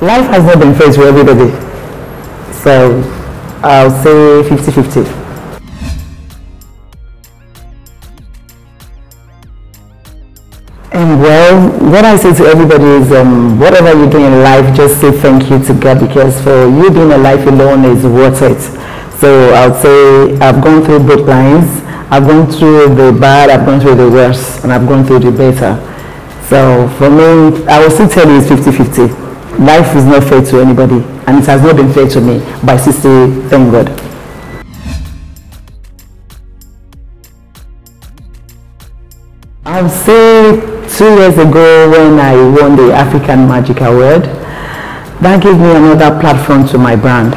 Life has not been fair to everybody. So I'll say 50-50. And well, what I say to everybody is whatever you do in life, just say thank you to God, because for you being alive alone is worth it. So I'll say I've gone through both lines. I've gone through the bad, I've gone through the worst, and I've gone through the better. So for me, I will still tell you it's 50-50. Life is not fair to anybody, and it has not been fair to me, but I still say thank God. I'll say 2 years ago when I won the African Magic Award, that gave me another platform to my brand.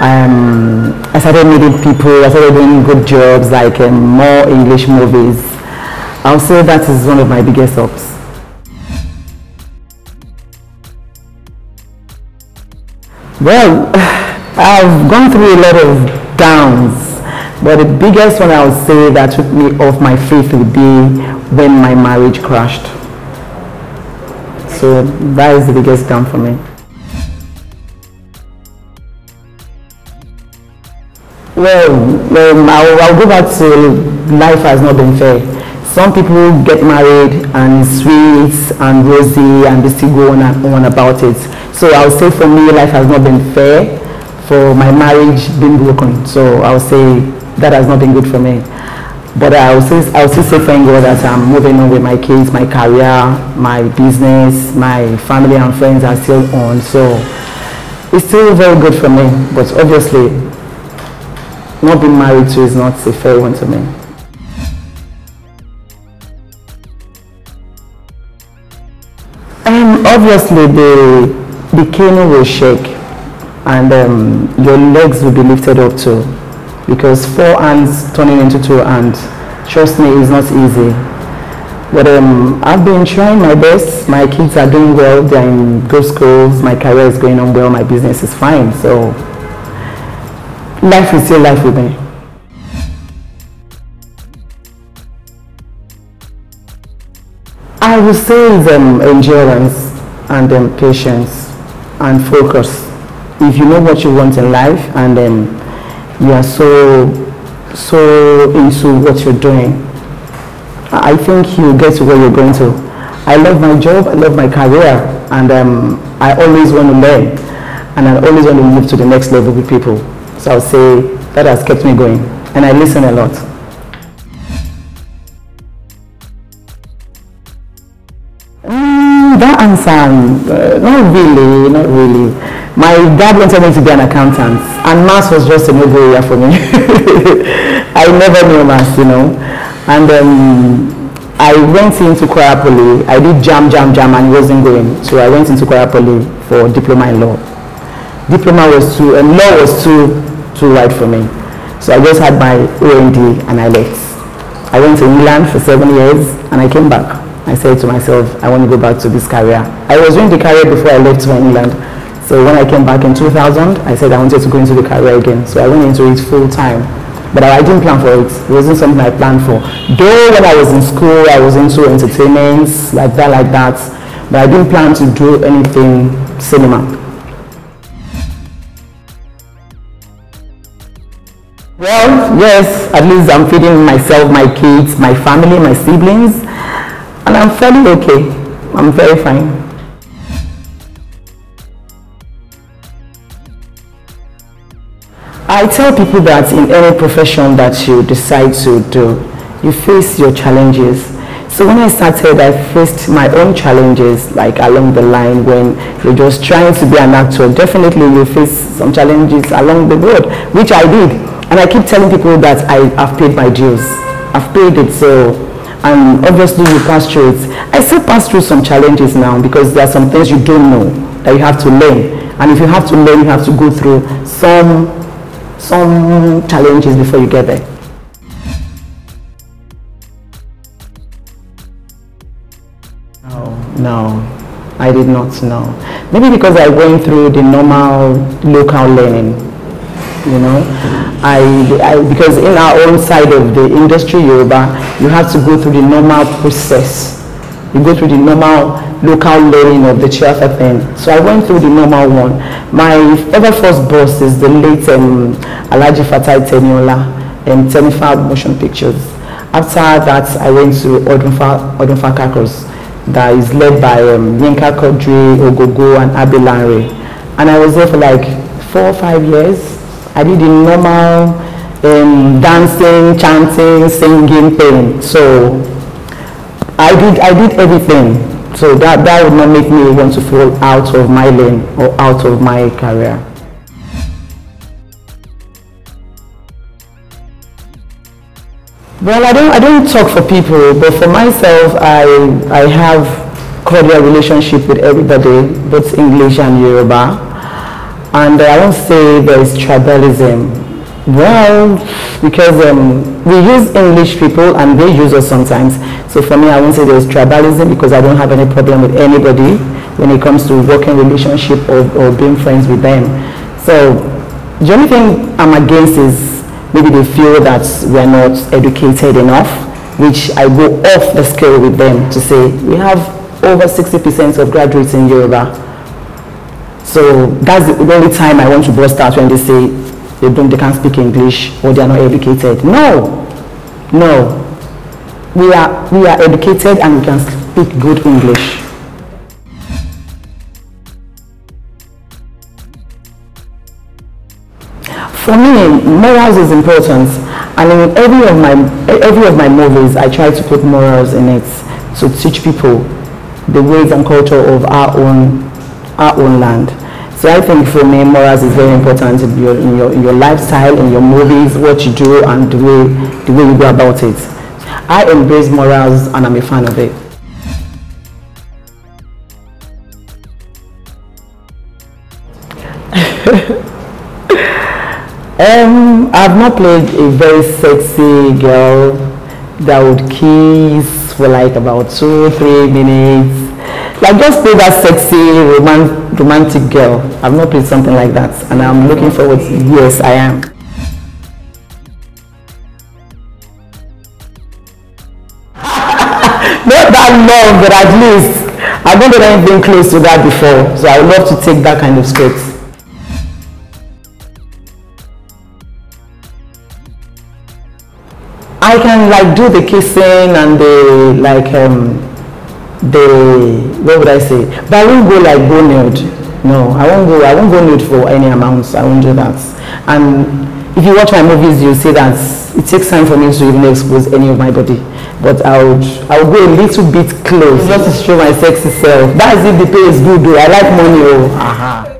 I started meeting people, I started doing good jobs, like more English movies. I'll say that is one of my biggest ups. Well, I've gone through a lot of downs, but the biggest one I would say that took me off my feet would be when my marriage crashed. So that is the biggest down for me. Well, I'll go back to life has not been fair. Some people get married and it's sweet and rosy and they still go on and on about it. So I'll say for me, life has not been fair for my marriage being broken. So I'll say that has not been good for me. But I'll still say thank God that I'm moving on with my kids, my career, my business, my family and friends are still on. So it's still very good for me. But obviously, not being married to is not a fair one to me. Obviously, the cane will shake and your legs will be lifted up too, because 4 hands turning into 2 hands, trust me, is not easy. But I've been trying my best. My kids are doing well, they're in good schools, my career is going on well, my business is fine. So life is still life with me. I would say it's endurance and patience and focus. If you know what you want in life and you are so into what you're doing, I think you get to where you're going to. I love my job, I love my career, and I always want to learn, and I always want to move to the next level with people. So I'll say that has kept me going, and I listen a lot. That answer, not really. My dad wanted me to be an accountant, and maths was just a no area for me. I never knew maths, And I went into Kwara Poly. I did jam, and it wasn't going. So I went into Kwara Poly for diploma in law. Diploma was too, and law was too wide for me. So I just had my OND and I left. I went to England for 7 years and I came back. I said to myself, I want to go back to this career. I was doing the career before I left for England. So when I came back in 2000, I said I wanted to go into the career again. So I went into it full time. But I didn't plan for it. It wasn't something I planned for. Though when I was in school, I was into entertainment, like that. But I didn't plan to do anything cinema. Well, yes, at least I'm feeding myself, my kids, my family, my siblings. And I'm fairly okay. I'm very fine. I tell people that in any profession that you decide to do, you face your challenges. So when I started, I faced my own challenges, like along the line when you're just trying to be an actor. Definitely you face some challenges along the road, which I did. And I keep telling people that I've paid my dues. I've paid it, so, and obviously you pass through it. I still pass through some challenges now because there are some things you don't know that you have to learn. And if you have to learn, you have to go through some challenges before you get there. No, I did not know. Maybe because I went through the normal local learning, because in our own side of the industry, Yoruba, you have to go through the normal process you go through the normal local learning of the theater thing. So I went through the normal one. My ever first boss is the late Alhaji Fatai Teniola, Tenifa Motion Pictures. After that, I went to Odunfa Kakros, that is led by Yinka Kodri, Ogogo, and Abilanre. And I was there for like 4 or 5 years. I did the normal dancing, chanting, singing thing. So I did everything. So that would not make me want to fall out of my lane or out of my career. Well, I don't talk for people, but for myself, I have cordial relationship with everybody, both English and Yoruba. And I won't say there is tribalism. Well, because we use English people and they use us sometimes. So for me, I won't say there is tribalism because I don't have any problem with anybody when it comes to working relationship or being friends with them. So the only thing I'm against is maybe they feel that we're not educated enough, which I go off the scale with them to say we have over 60% of graduates in Yoruba. So that's the only time I want to burst out when they say they can't speak English or they are not educated. No. We are educated and we can speak good English. For me, morals is important, and in every of my movies, I try to put morals in it to teach people the ways and culture of our own land. So I think for me, morals is very important in your lifestyle, in your movies, what you do, and the way you go about it. I embrace morals, and I'm a fan of it. I've not played a very sexy girl that would kiss for like about 2-3 minutes. Like just play that sexy romantic girl. I've not played something like that, and I'm looking forward to it. Yes, I am. Not that long, but at least I've not done anything close to that before. So I would love to take that kind of script. I can like do the kissing and the like what would I say? But I won't go like go nude. No, I won't go nude for any amounts. I won't do that. And if you watch my movies, you'll see that it takes time for me to even expose any of my body. But I'll go a little bit close just to show my sexy self. That's if the pay is good though. I like money. Oh. Aha.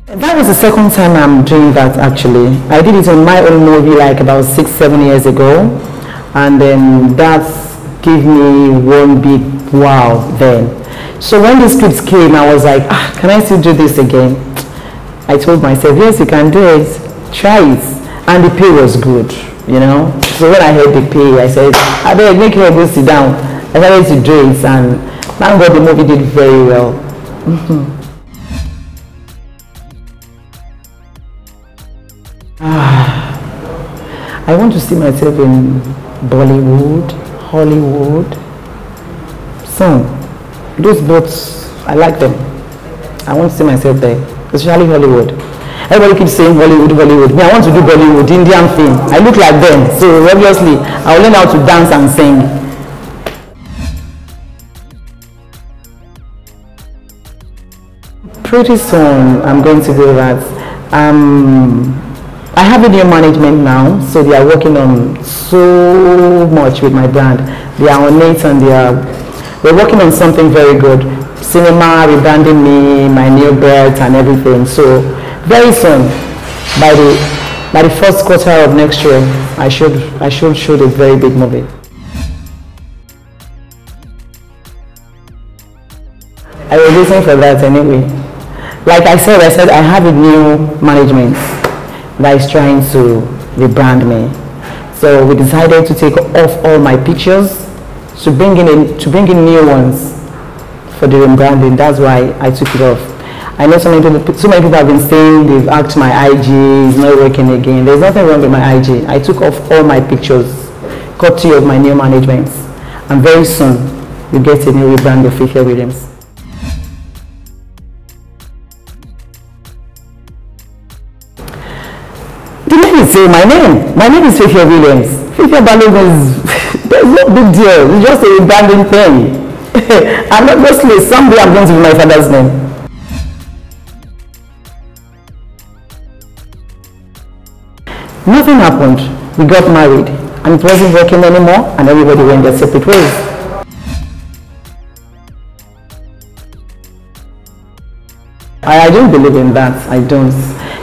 That was the second time I'm doing that actually. I did it on my own movie like about 6-7 years ago, and then that gave me one big wow then. So when the scripts came, I was like, can I still do this again? I told myself, yes, you can do it, try it. And the pay was good, you know. So when I heard the pay, I said, I better make her go sit down. I started to do it, and thank God the movie did very well. I want to see myself in Bollywood, Hollywood, some. Those both, I like them. I want to see myself there, especially Hollywood. Everybody keeps saying Hollywood, Hollywood. Me, I want to do Bollywood, Indian film. I look like them, so obviously I will learn how to dance and sing. Pretty soon, I'm going to do that. I have a new management now, so they are working on so much with my brand. They are on it, and we're working on something very good. Cinema, rebranding me, my new birth and everything. So very soon, by the first quarter of next year, I should shoot a very big movie. I was waiting for that anyway. Like I said I have a new management that is trying to rebrand me. So we decided to take off all my pictures to bring in new ones for the rebranding. That's why I took it off. I know so many people have been saying they've asked my IG is not working again. There's nothing wrong with my IG. I took off all my pictures courtesy of my new management. And very soon, you get a new rebrand of Faithia Williams. Didn't even say my name. My name is Faithia Williams. Faithia Balogun is, there's no big deal. It's just a rebranding thing. And obviously, someday I'm going to be my father's name. Nothing happened. We got married and it wasn't working anymore and everybody went their separate ways. I don't believe in that. I don't.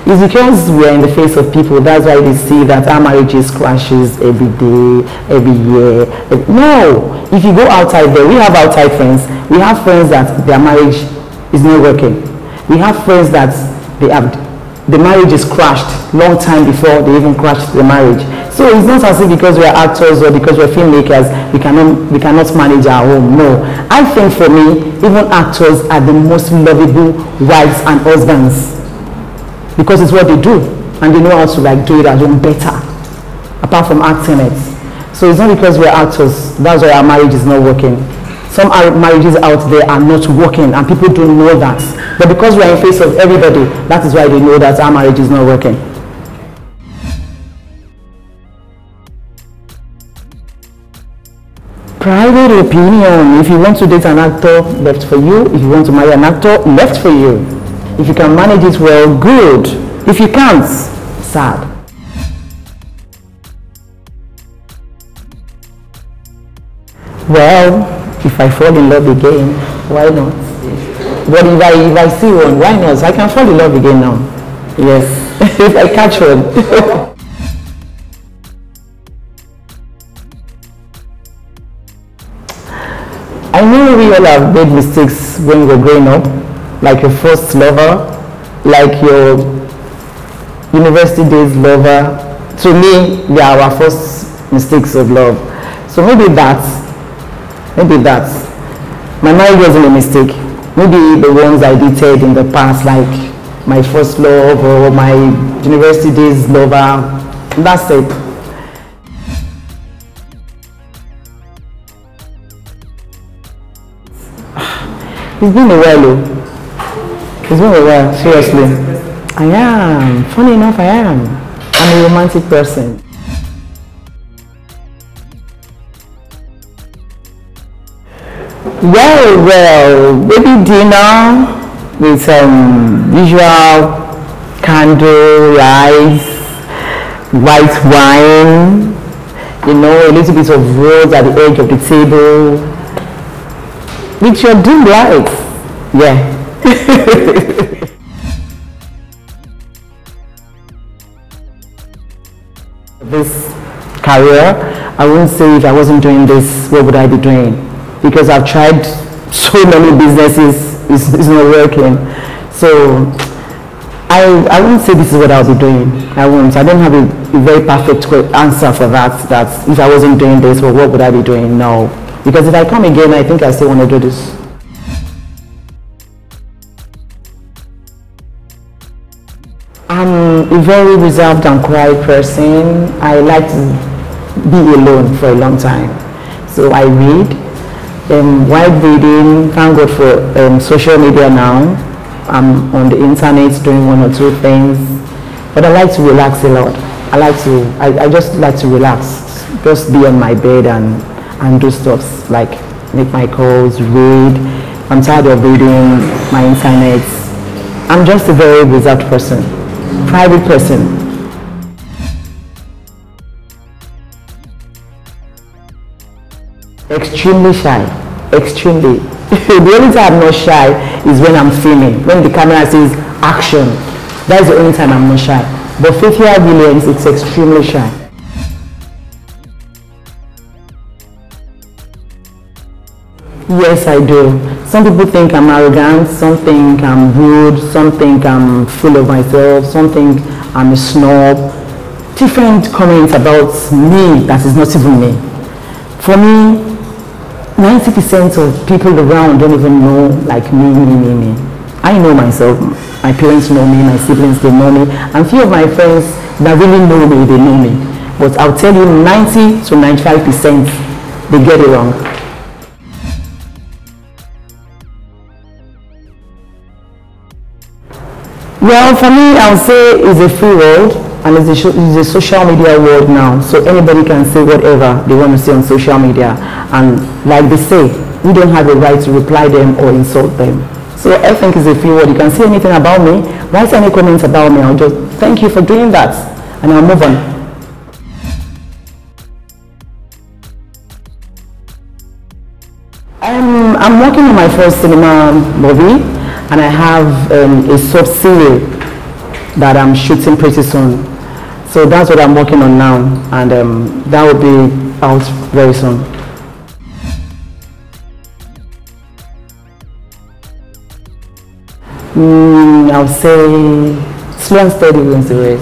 It's because we are in the face of people. That's why they see that our marriages crashes every day, every year. No. If you go outside there, we have outside friends. We have friends that their marriage is not working. We have friends that the marriage is crashed long time before they even crashed the marriage. So it's not as if because we are actors or because we're filmmakers, we cannot manage our home. No. I think for me, even actors are the most lovable wives and husbands because it's what they do and they know how to do it at home better, apart from acting it. So it's not because we're actors, that's why our marriage is not working. Some marriages out there are not working and people don't know that. But because we're in face of everybody, that is why they know that our marriage is not working. Private opinion. If you want to date an actor, left for you. If you want to marry an actor, left for you. If you can manage it well, good. If you can't, sad. Well, if I fall in love again, why not? But if I see one, why not? I can fall in love again now. Yes, if I catch one. I know we all have made mistakes when we were growing up, like your first lover, like your university days lover. To me, they are our first mistakes of love. So maybe that. My marriage wasn't a mistake. Maybe the ones I dated in the past, like my first love or my university days lover, that's it. It's been a while, It's been a while, seriously. I am. Funny enough, I am. I'm a romantic person. Well, maybe dinner with some usual candle, rice, white wine, a little bit of rose at the edge of the table. With your dim lights, yeah. This career, I wouldn't say if I wasn't doing this, what would I be doing? Because I've tried so many businesses, it's not working. So I wouldn't say this is what I'll be doing. I won't. I don't have a very perfect answer for that. That if I wasn't doing this, well, what would I be doing? No. Because if I come again, I think I still want to do this. I'm a very reserved and quiet person. I like to be alone for a long time. So I read. While reading, thank God for social media now. I'm on the internet doing one or two things. But I like to relax a lot. I just like to relax. Just be on my bed and do stuff like make my calls, read. I'm tired of reading my internet. I'm just a very reserved person, private person. Extremely shy, extremely. The only time I'm not shy is when I'm filming, when the camera says action. That's the only time I'm not shy. But Faithia Williams, it's extremely shy. Yes, I do. Some people think I'm arrogant, some think I'm rude, some think I'm full of myself, some think I'm a snob. Different comments about me that is not even me. For me, 90% of people around don't even know like me. I know myself. My parents know me, my siblings, they know me. And few of my friends that really know me, they know me. But I'll tell you 90 to 95% they get it wrong. Well, for me, I would say it's a free world, and it's a social media world now. So anybody can say whatever they want to say on social media. And like they say, we don't have a right to reply them or insult them. So I think it's a free world. You can say anything about me, write any comments about me. I'll just thank you for doing that, and I'll move on. I'm working on my first cinema movie, and I have a sub-series that I'm shooting pretty soon. So that's what I'm working on now, and that will be out very soon. I'll say slow and steady wins the race.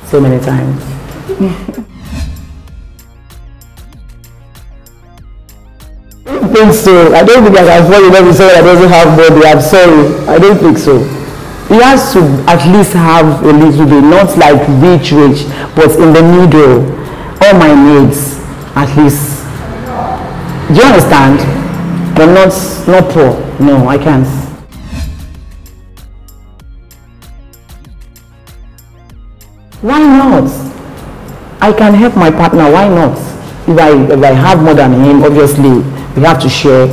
So many times. I don't think so. I don't think I can fall in love with someone that doesn't have body. I'm sorry. I don't think so. He has to at least have a little bit, not like rich, but in the middle. All my needs, at least. Do you understand? But not poor. No, I can't. Why not? I can help my partner. Why not? If I have more than him, obviously we have to share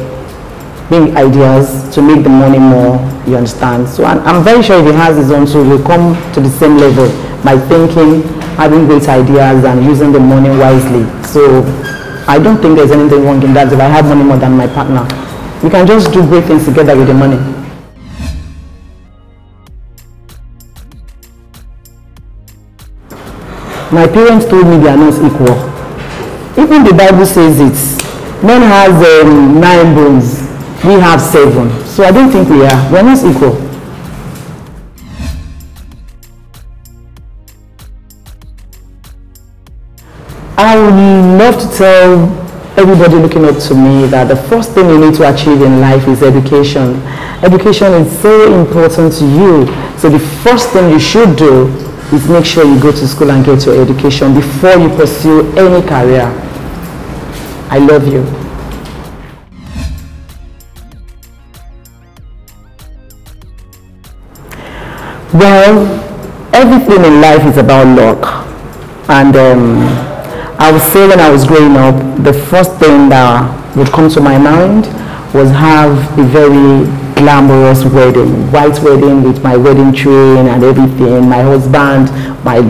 big ideas to make the money more. You understand? So I'm very sure if he has his own, so we'll come to the same level by thinking, having great ideas, and using the money wisely. So I don't think there's anything wrong in that. If I have money more than my partner, we can just do great things together with the money. My parents told me they are not equal. Even the Bible says it. Men has 9 bones. We have 7. So I don't think we are. We are not equal. I would love to tell everybody looking up to me that the first thing you need to achieve in life is education. Education is so important to you. So the first thing you should do is make sure you go to school and get your education before you pursue any career. I love you. Well, everything in life is about luck. And I would say when I was growing up, the first thing that would come to my mind was have a very glamorous wedding, white wedding with my wedding train and everything, my husband, my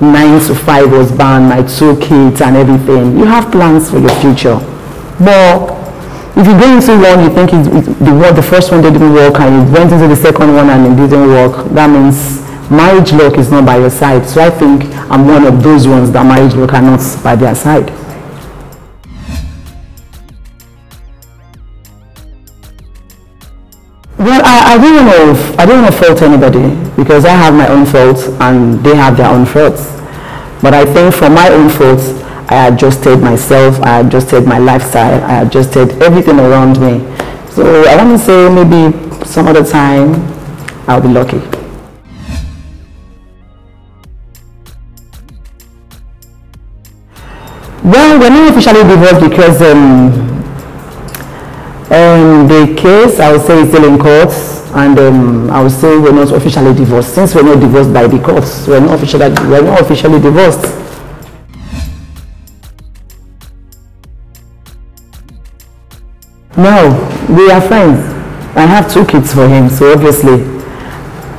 9 to 5 husband, my 2 kids and everything. You have plans for your future. But if you go into one, you think the first one didn't work, and you went into the second one and it didn't work, that means marriage luck is not by your side. So I think I'm one of those ones that marriage luck are not by their side. Well, I don't want to fault anybody, because I have my own faults and they have their own faults. But I think for my own faults, I adjusted myself, I adjusted my lifestyle, I adjusted everything around me. So I want to say maybe some other time I'll be lucky. Well, we're not officially divorced because the case, I would say, is still in courts, and I would say we're not officially divorced. Since we're not divorced by the courts, we're not officially divorced. No, we are friends. I have 2 kids for him, so obviously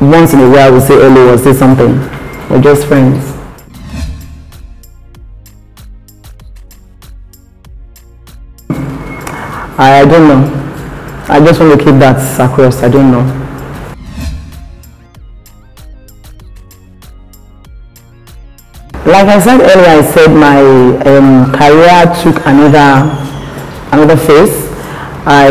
once in a while we'll say hello or say something. We're just friends. I don't know. I just want to keep that across. I don't know. Like I said earlier, I said my career took another phase. I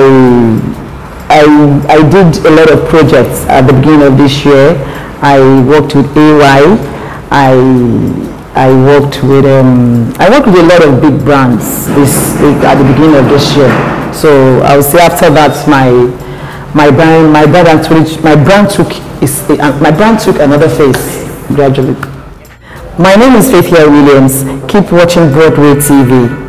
did a lot of projects at the beginning of this year. I worked with AY. I worked with a lot of big brands at the beginning of this year. So I would say after that my brand took a my brand took another face gradually. My name is Faithia Williams. Keep watching Broadway TV.